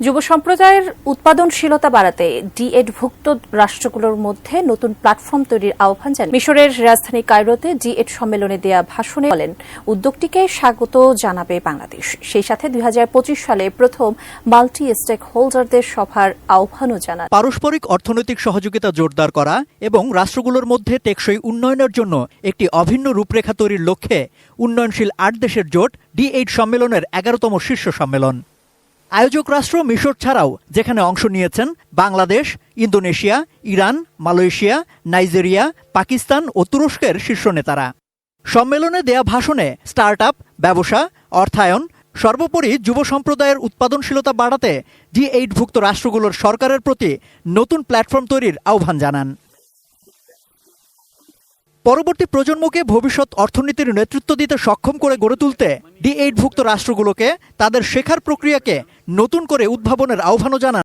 যুব সম্প্রদায়ের উৎপাদনশীলতা বাড়াতে ডি8ভুক্ত রাষ্ট্রগুলোর মধ্যে নতুন প্ল্যাটফর্ম তৈরির আহ্বান জানান মিশরের রাজধানী কায়রোতে ডি8 সম্মেলনে দেয়া ভাষণে বলেন উদ্যোগটিকে স্বাগত জানাবে বাংলাদেশ। সেই সাথে 2025 সালে প্রথম মাল্টি স্টেক হোল্ডারদের সভার আহ্বানও জানান। পারস্পরিক অর্থনৈতিক সহযোগিতা জোরদার করা এবং রাষ্ট্রগুলোর মধ্যে টেকসই উন্নয়নের জন্য একটি অভিন্ন রূপরেখা তৈরির লক্ষ্যে উন্নয়নশীল 8 দেশের জোট ডি8 সম্মেলনের 11তম শীর্ষ সম্মেলন। আয়োজক রাষ্ট্র মিশর ছাড়াও যেখানে অংশ নিয়েছেন Bangladesh, Indonesia, Iran, Malaysia, Nigeria, Pakistan ও তুরস্কের শীর্ষ নেতারা। সম্মেলনে দেয়া ভাষণে স্টার্টআপ, ব্যবসা, অর্থায়ন, সর্বোপরি যুব সম্প্রদায়ের উৎপাদনশীলতা বাড়াতে ডি8ভুক্ত রাষ্ট্রগুলোর সরকারের প্রতি নতুন প্ল্যাটফর্ম তৈরির আহ্বান জানান। পরবর্তী প্রজন্মকে ভবিষ্যৎ অর্থনীতির নেতৃত্ব দিতে সক্ষম করে গড়ে তুলতে ডি8ভুক্ত রাষ্ট্রগুলোকে তাদের শেখার প্রক্রিয়াকে নতুন করে উদ্ভাবনের আহ্বানও জানান